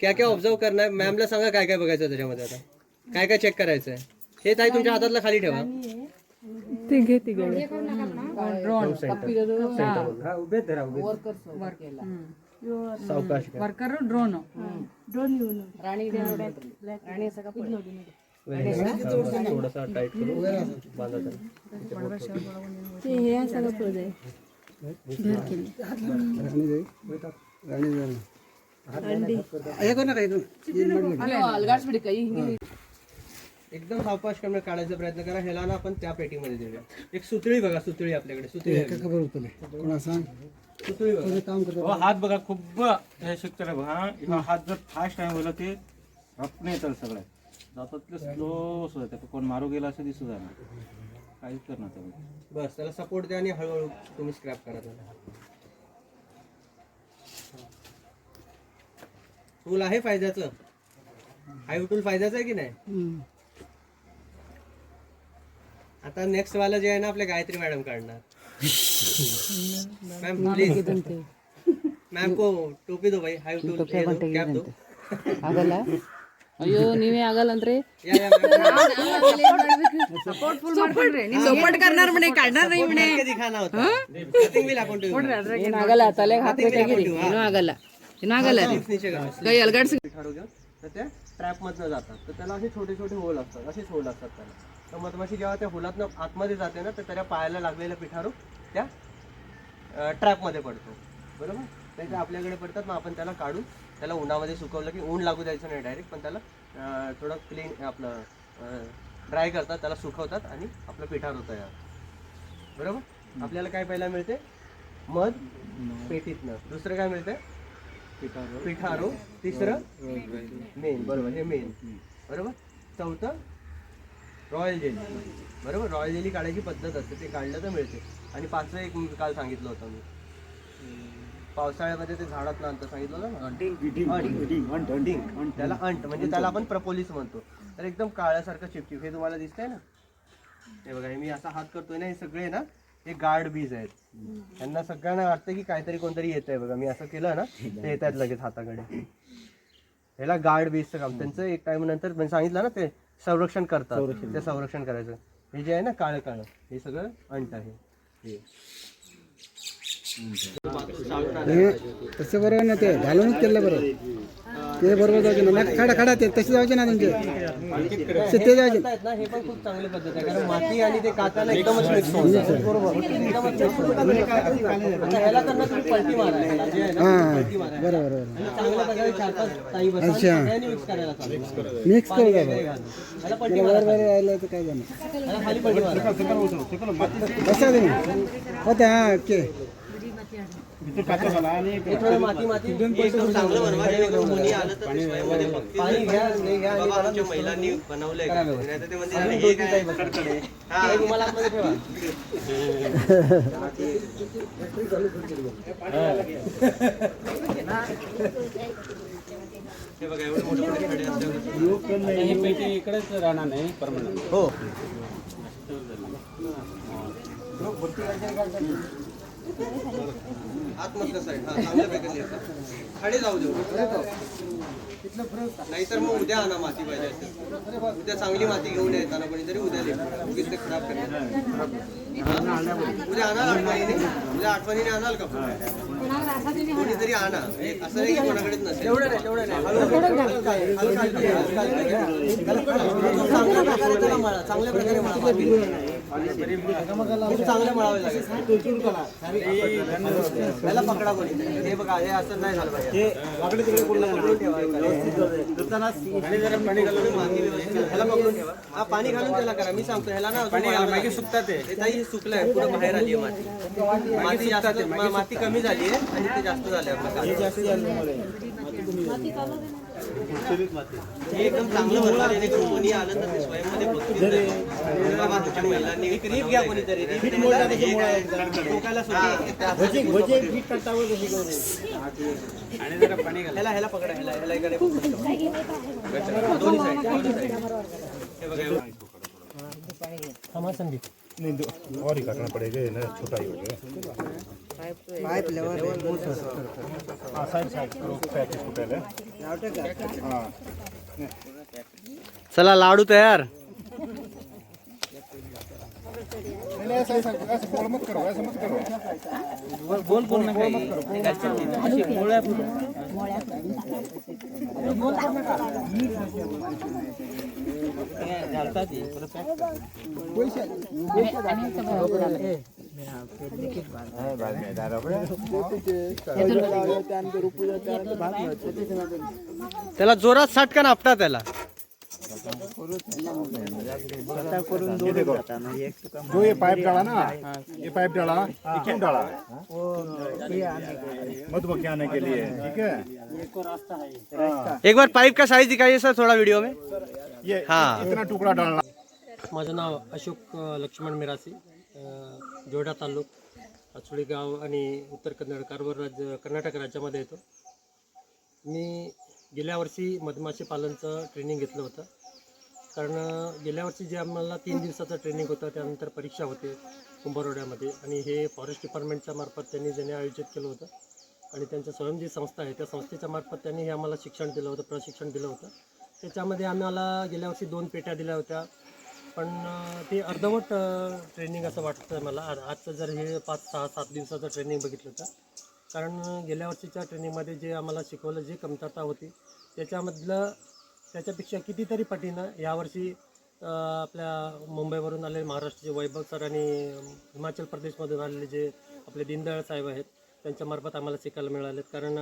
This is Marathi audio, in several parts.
क्या क्या ऑब्झर्व करणार मॅमला सांगा काय काय बघायचं त्याच्यामध्ये आता काय काय चेक करायचं आहे हे ताई तुमच्या हातातला खाली ठेवा ते घे ती ड्रोन सावकाश वर्कर ड्रोन थोडासा टाईट करू बांधा एकदम सावकाश करून काढायचा प्रयत्न करा. ह्याला ना आपण त्या पेटीमध्ये देऊया. एक सुतळी बघा सुतळी आपल्याकडे सुतळी हात बघा खूप हे शिकतं बघा हात जर फास्ट टाइम होईल ते रपणे येतात सगळ्या जातात स्लो होतं कोण मारू गेला असं दिसू जाणार काहीच करणार त्यामध्ये बस त्याला सपोर्ट द्या आणि हळूहळू तुम्ही स्क्रॅप करा त्याला. टूल आहे फायद्याचं हाय टूल फायद्याचं आहे की नाही. आता नेक्स्ट वाला जे आहे ना आपल्या गायत्री मॅडम काढणार. मैम प्लीज मैम को टोपी दो भाई हाई टूल कैप दो ಆಗಲ್ಲ ಅಯ್ಯೋ ನೀವೇ ಆಗಲ್ಲ ಅಂದ್ರೆ सपोर्ट फुल ಮಾಡ್ಕೊಂಡ್ರೆ ನೀವು ಸಪೋರ್ಟ್ करणार म्हणे काढणार नाही म्हणे दिखाना होता कटिंग भी लाಕೊಂಡು ಏನು ಆಗಲ್ಲ ತಲೆಗೆ ಹಾಕಬೇಕಾಗಿರಿ ಏನೂ ಆಗಲ್ಲ ಏನೂ ಆಗಲ್ಲ ಕೈ ಅಲ್ಗಾಡ್ಸಿ बिठारोगे तर त्या ट्रॅप मधनं जातात तर त्याला असे छोटे छोटे होल असतात असेच होल असतात त्याला. तर मधमाशी जेव्हा त्या होलातनं आतमध्ये जाते ना तर त्याच्या पायाला लागलेला पिठारू त्या ट्रॅपमध्ये पडतो बरोबर. त्याच्या आपल्याकडे पडतात मग आपण त्याला काढून त्याला उन्हामध्ये सुकवलं की ऊन लागू द्यायचं नाही डायरेक्ट पण त्याला थोडं क्लीन आपलं ड्राय करतात त्याला सुकवतात आणि आपलं पिठारू तयार बरोबर. आपल्याला काय पहिला मिळते मध पेटीतनं दुसरं काय मिळते पिठारू तिसरं मेन बरोबर हे मेन बरोबर. चौथं रॉयल जेली बरोबर. रॉयल जेली काढायची पद्धत असते ते काढलं तर मिळते. आणि पाचवं एक काल सांगितलं होतं मी पावसाळ्यामध्ये ते झाडात नंतर सांगितलं ना त्याला अंट म्हणजे त्याला आपण प्रपोलिस म्हणतो. तर एकदम काळ्यासारखं चिपचिप हे तुम्हाला दिसतंय ना हे बघा मी असा हात करतोय ना हे सगळे ना हे गार्ड बीज आहेत. त्यांना सगळ्यांना वाटतं की काहीतरी कोणतरी येत आहे बघा मी असं केलं ना ते येत आहेत लगेच हाताकडे. ह्याला गार्ड बीजचं काम त्यांचं एक टाइम नंतर सांगितलं ना ते संरक्षण करतात ते संरक्षण करायचं. हे जे आहे ना काळं काळं हे सगळं अंट आहे हे तसं बरोबर ना ते घालूनच केलं बरोबर ते बरोबर जायचे ना खाडा खाडा ते तसे जायचे ना तुमचे ते जायचे ना. हे पण खूप चांगली पद्धत आहे कारण माती आणि ते काटाला एकदमच मिक्स होतं ह्याला त्यांना तुम्ही पलटी मारा जे आहे ना पलटी मारा बरोबर चांगल्या प्रकारे 4-5 ताई बसा मिक्स करायला चालू मिक्स करू का ह्याला पलटी मारा राहिलं तर काय जाणार ह्याला खाली पलटी मारा कसं होतं हां ओके थोडं माती माती एकदम चांगलं बनवा जेणेकरून कोणी आलं तर स्वयंमध्ये बघतील पाणी घ्या हे घ्या आणि आमच्या महिलांनी बनवलंय नाहीतर ते म्हणजे हे काय बकडकडे हा तुम्हाला आतमध्ये ठेवा हे बघा एवढे मोठे मोठे खडे असतात ही पेटी इकडेच राहणार नाही परमनंट हो आतमधलं साईड हा चांगल्या प्रकारे खडे जाऊ देऊ नाहीतर मग उद्या आणा माती पाहिजे असेल उद्या चांगली माती घेऊन येताना कोणीतरी उद्या उगीच ते खराब करणार उद्या आणाल आठवणीने उद्या आठवणीने आणाल का कोणीतरी आणा असं नाही की कोणाकडेच नसेल एवढं नाही चांगल्या प्रकारे त्याला मळा चांगल्या प्रकारे मळा चांगलं मळावे लागेल त्याला पकडा कोणी हे बघा हे असं नाही झालं पाहिजे ह्याला पकडून ठेवा हा पाणी घालून त्याला करा मी सांगतो ह्याला ना मागे सुकतात हे सुकलंय पुढे बाहेर आली आहे माती जास्त माती कमी झाली आहे आणि ते जास्त झाले हे एकदम चांगलं बनवा जेणेकरून कोणी आलं तर ते स्वयंमध्ये बघतील महिलांनी एक रीप घ्या कोणीतरी ह्याला पकडा ह्याला इकडे दोन्ही साईड हे बघा संदीप नहीं दो और ही काटना पड़ेगा ये ना छोटा ही हो गया पाइप लेवल हाँ साइड साइड 35 फुट है हाँ चला लाडू तयार. नहीं ऐसा ऐसा ऐसा गोल मत करो ऐसा मत करो गोल गोल नका त्याला जोरात साटकन आपटा त्याला. ये देखो जो ये पाइप डाला ना ये पाइप डाला ये क्यों डाला मधुमक्खी आने के लिए ठीक है एक बार पाइप का साइज दिखाइए सर थोड़ा वीडियो में. ये हाँ. इतना टुकड़ा डालना. माझं नाव अशोक लक्ष्मण मिरासी, जोडा तालुक, आचोळी गाव आणि उत्तर कन्नड कारवार राज्य कर्नाटक राज्यामध्ये येतो. मी गेल्या वर्षी मधमाशी पालनचं ट्रेनिंग घेतलं होतं. कारण गेल्या वर्षी जे आम्हाला 3 दिवसाचं ट्रेनिंग होतं त्यानंतर परीक्षा होते कुंभारवाड्यामध्ये आणि हे फॉरेस्ट डिपार्टमेंटच्या मार्फत त्यांनी आयोजित केलं होतं आणि त्यांच्या स्वयं जी संस्था आहे त्या संस्थेच्या मार्फत त्यांनी हे आम्हाला शिक्षण दिलं होतं, प्रशिक्षण दिलं होतं. त्याच्यामध्ये आम्हाला गेल्या वर्षी 2 पेट्या दिल्या होत्या. पण ते अर्धवट ट्रेनिंग असं वाटतं मला. आजचं जर हे 5, 6, 7 दिवसाचं ट्रेनिंग बघितलं तर, कारण गेल्या वर्षीच्या ट्रेनिंगमध्ये जे आम्हाला शिकवलं, जे कमतरता होती त्याच्यापेक्षा कितीतरी पटीनं यावर्षी आपल्या मुंबईवरून आलेले महाराष्ट्राचे वैभव सर आणि हिमाचल प्रदेशमधून आलेले जे आपले दीनदयाळ साहेब आहेत त्यांच्यामार्फत आम्हाला शिकायला मिळाले. कारण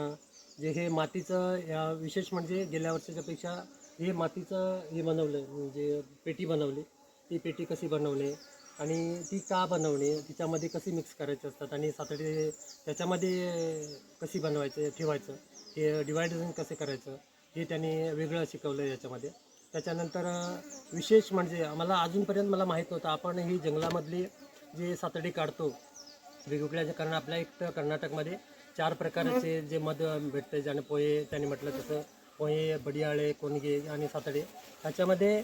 जे हे मातीचं या विशेष म्हणजे गेल्या वर्षीच्यापेक्षा हे मातीचं हे बनवलं म्हणजे पेटी बनवली. ती पेटी कशी बनवणे आणि ती का बनवणे, तिच्यामध्ये कशी मिक्स करायचे असतात आणि सातडे त्याच्यामध्ये कशी बनवायचं ठेवायचं, हे डिवायडेशन कसं करायचं हे त्यांनी वेगळं शिकवलं याच्यामध्ये. त्याच्यानंतर विशेष म्हणजे आम्हाला अजूनपर्यंत मला माहीत नव्हतं आपण ही जंगलामधली जे सातडी काढतो वेगवेगळ्या, कारण आपल्या एक तर कर्नाटकमध्ये 4 प्रकारचे जे मध भेटते, ज्याने पोहे त्यांनी म्हटलं तसं पोहे, बडियाळे, कोणगे आणि सातडे. त्याच्यामध्ये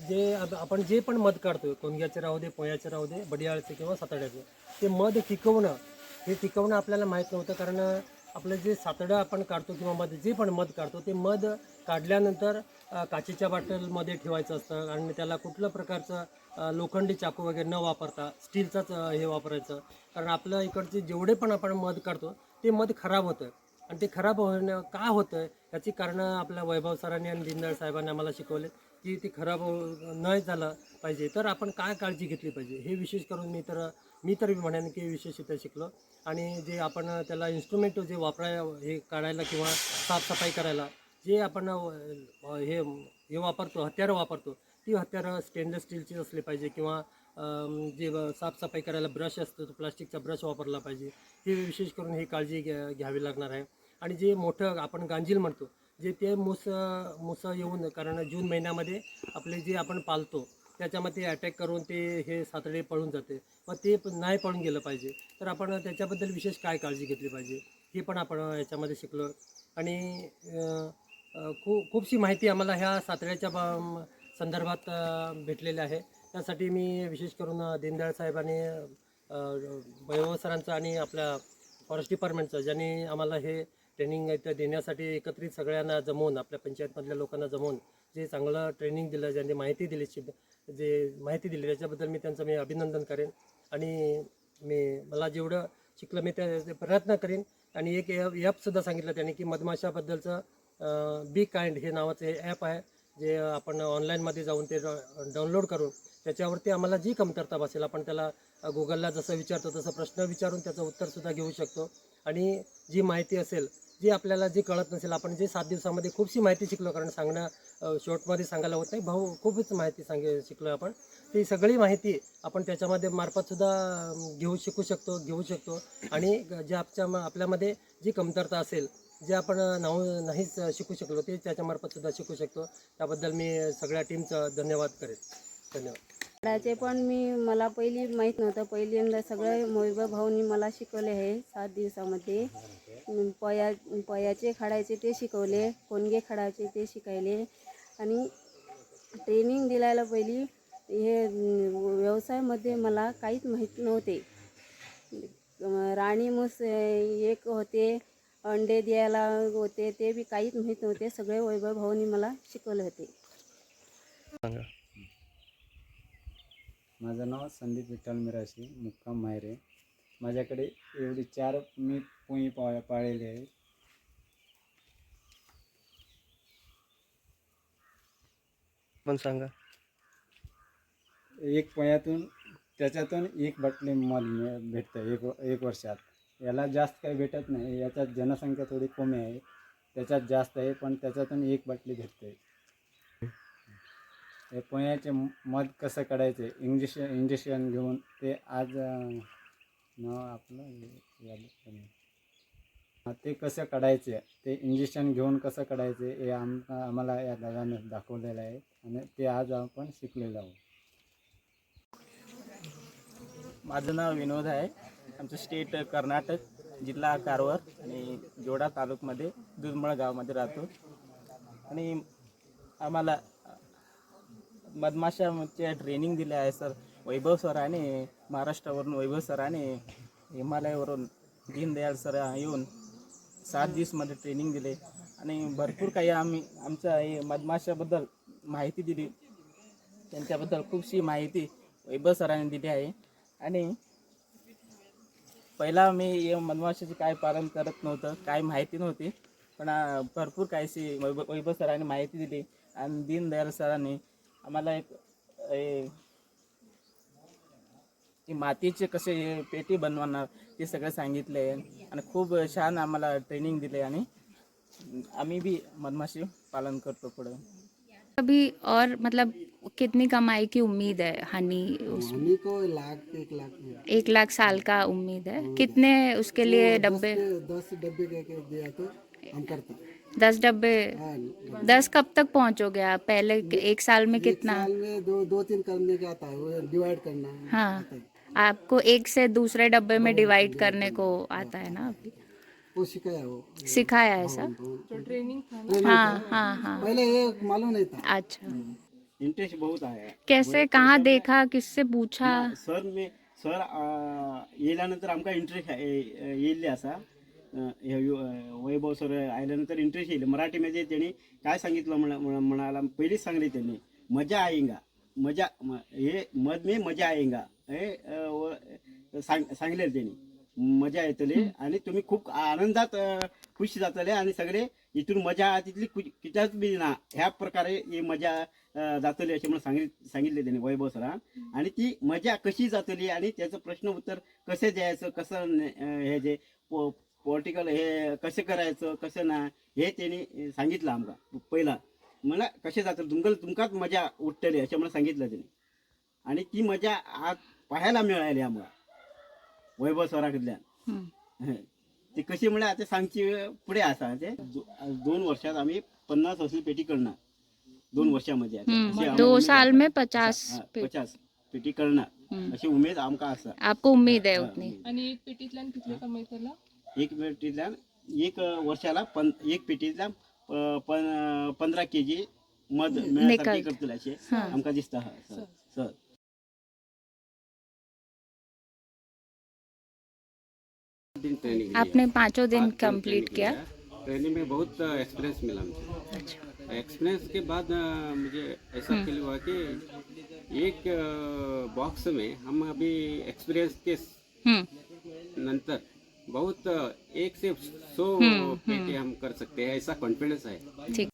जे आपण जे पण मध काढतो, कोणग्याचे राहू दे, पोह्याचे राहू दे, बडियाळचे किंवा सातड्याचे, ते मध टिकवणं आपल्याला माहीत नव्हतं. कारण आपलं जे सातडं आपण काढतो किंवा मध जे पण मध काढतो ते मध काढल्यानंतर काचेच्या बाटलमध्ये ठेवायचं असतं आणि त्याला कुठलं प्रकारचं लोखंडी चाकू वगैरे न वापरता स्टीलचाच हे वापरायचं. कारण आपल्या इकडचे जेवढे पण आपण मध काढतो ते मध खराब होतं आणि ते खराब होणं का होतं याची कारणं आपल्या वैभव सरांनी आणि दीनदयाळ साहेबांनी आम्हाला शिकवले की ते खराब नाही झालं पाहिजे तर आपण काय काळजी घेतली पाहिजे. हे विशेष करून मी तर म्हणेन की विशेष इथं शिकलो. आणि जे आपण त्याला इन्स्ट्रुमेंट जे हे काढायला किंवा साफसफाई करायला जे आपण हे वापरतो, हत्यारं वापरतो, ती हत्यारं स्टेनलेस स्टीलची असली पाहिजे किंवा जे साफसफाई करायला ब्रश असतो तो प्लास्टिकचा ब्रश वापरला पाहिजे. हे विशेष करून ही काळजी घ्यावी लागणार आहे. आणि जे मोठं आपण गांजील म्हणतो जे ते मुसं येऊन, कारण जून महिन्यामध्ये आपले जे आपण पालतो त्याच्यामध्ये अटॅक करून ते हे सातडे पळून जाते, मग ते नाही पळून गेलं पाहिजे तर आपण त्याच्याबद्दल विशेष काय काळजी घेतली पाहिजे हे पण आपण याच्यामध्ये शिकलो. आणि खूपशी माहिती आम्हाला ह्या सातड्याच्या संदर्भात भेटलेली आहे. त्यासाठी मी विशेष करून दीनदयाळ साहेब आणि वैभव सरांचं आणि आपल्या फॉरेस्ट डिपार्टमेंटचं ज्यांनी आम्हाला हे ट्रेनिंग देण्यासाठी एकत्रित सगळ्यांना जमवून, आपल्या पंचायतमधल्या लोकांना जमवून जे चांगलं ट्रेनिंग दिलं, ज्यांनी माहिती दिली त्याच्याबद्दल मी त्यांचं अभिनंदन करेन. आणि मला जेवढं शिकलं मी ते प्रयत्न करेन. आणि एक ॲपसुद्धा सांगितलं त्यांनी की मधमाशाबद्दलचं बी काइंड हे नावाचं हे ॲप आहे जे आपण ऑनलाईनमध्ये जाऊन ते डाउनलोड करून त्याच्यावरती आम्हाला जी कमतरता भासेल आपण त्याला गुगलला जसं विचारतो तसं प्रश्न विचारून त्याचं उत्तरसुद्धा घेऊ शकतो. आणि जी माहिती असेल, जी आपल्याला जी कळत नसेल, आपण जे 7 दिवसामध्ये खूपशी माहिती शिकलो, कारण सांगणं शॉर्टमध्ये सांगायला होत नाही, खूपच माहिती शिकलो आपण. ती सगळी माहिती आपण त्याच्यामध्ये मार्फतसुद्धा घेऊ शकतो. आणि जे आपल्यामध्ये जी कमतरता असेल, जे आपण नाहीच शिकू शकलो ते त्याच्यामार्फतसुद्धा शिकू शकतो. त्याबद्दल मी सगळ्या टीमचं धन्यवाद करेन. धन्यवाद. काढायचे पण मला पहिली माहीत नव्हतं. पहिल्यांदा सगळं वैभव भाऊनी मला शिकवले आहे 7 दिवसामध्ये. पयाचे खडायचे ते शिकवले, कोणगे खडायचे ते शिकायले. आणि ट्रेनिंग दिलायला पहिली हे व्यवसायामध्ये मला काहीच माहीत नव्हते. राणी म्हस एक होते, अंडे द्यायला होते, ते बी काहीच माहीत नव्हते. सगळे वैभव भाऊनी मला शिकवले होते. माझं नाव संदीप विठ्ठल मिराशी, मुक्काम मायरे. माझ्याकडे एवढी 4 मी पोळी पाळलेली आहे. पण सांगा. एक पोळ्यातून त्याच्यातून 1 बाटली माल भेटतं एक वर्षात. याला जास्त काही भेटत नाही. याच्यात जनसंख्या थोडी कमी आहे, त्याच्यात जास्त आहे, पण त्याच्यातून 1 बाटली भेटते. हे पोळ्याचे मध कसं काढायचे इंजेक्शन घेऊन, ते आज नाव आपलं ते कसं काढायचे, ते इंजेक्शन घेऊन कसं काढायचे हे आम्हाला या दादाने दाखवलेलं आहे आणि ते आज आपण शिकलेलो आहोत. माझं नाव विनोद आहे. आमचं स्टेट कर्नाटक, जिल्हा कारवार आणि जोडा तालुक्यामध्ये दुधमळ गावामध्ये राहतो. आणि आम्हाला मधमाशाचे ट्रेनिंग दिले आहे सर वैभव सर, आणि महाराष्ट्रावरून वैभव सर आणि हिमालयावरून दीनदयाल सर येऊन 7 दिवसमध्ये ट्रेनिंग दिले. आणि भरपूर काही आमच्या हे मधमाशाबद्दल माहिती दिली. त्यांच्याबद्दल खूपशी माहिती वैभव सरांनी दिली आहे. आणि पहिला मी हे मधमाशाचे काय पालन करत नव्हतं, काय माहिती नव्हती, पण भरपूर काहीशी वैभव सरांनी माहिती दिली. आणि दीनदयाल सरांनी आम्हाला एक मातीचे कसे पेटी बनवणार ते सगळं सांगितले. आणि खूप छान आम्हाला ट्रेनिंग दिले. आणि आम्ही भी मधमाशी पालन करतो पुढे. अभी और मतलब कितनी कमाई की उम्मीद है हनी हनी को 1 1 लाख साल का उम्मीद है? कितने उसके लिए डब्बे? 10 डब्बे के दिया तो हम करते. 10 डब्बे? 10 कब तक पहुंचोगे आप? पहले 1 साल में कितना? साल में 2-3 करने का आता है, वो डिवाइड करना है. हाँ, आपको एक से दूसरे डब्बे में डिवाइड करने को आता है ना अभी? वो सिखाया वो. सिखाया है सर? ट्रेनिंग हाँ हाँ हाँ. पहले ये मालूम नहीं था. अच्छा, इंटरेस्ट बहुत आहे. कैसे, कहाँ देखा, किससे पूछा? सर येल्यानंतर आमका इंटरेस्ट येईल असा. वैभव सर आल्यानंतर इंटरेस्ट येईल. मराठीमध्ये त्यांनी काय सांगितलं म्हणाला पहिलेच सांगले त्यांनी, मजा आएगा, मजा हे मध में मजा आएगा हे सांगले त्यांनी. मजा येतले आणि तुम्ही खूप आनंदात खुश जातले आणि सगळे इथून मजा तिथली किच्याच बी ना ह्या प्रकारे ही मजा जातली असे मला सांगितले त्यांनी वैभव सरा. आणि ती मजा कशी जातली आणि त्याचं प्रश्न उत्तर कसे द्यायचं, कसं हे जे पॉलिटिकल हे कसं करायचं कसं ना हे त्यांनी सांगितलं आमका. पहिला मला कसे जातं तुमकाच मजा उठतली असे मला सांगितलं त्यांनी. आणि ती मजा आज पाहायला मिळाली आम्हाला वैभव सराकडल्या. ते कशी म्हणा ते सांगची पुढे असा ते 2 वर्षात आम्ही 50 असली पेटी करणार. 2 वर्षामध्ये 2 साल में 50 पेटी करणार अशी उमेद आमका असा. आपको उम्मीद है उतनी? आणि एक पेटीतल्या किती कमाई केला? एक पेटीतल्या 1 वर्षाला 1 पेटीतल्या 15 kg मध मिळण्यासाठी करतील असे आमका दिसतं. सर आपने 5 दिन कंप्लीट किया? ट्रेनिंग में बहुत एक्सपीरियंस मिला मुझे. अच्छा. एक्सपीरियंस के बाद मुझे ऐसा फील हुआ कि एक बॉक्स में हम अभी एक्सपीरियंस के नंतर बहुत 1 से 100 पेटी हम कर सकते हैं, ऐसा कॉन्फिडेंस है. ठीक.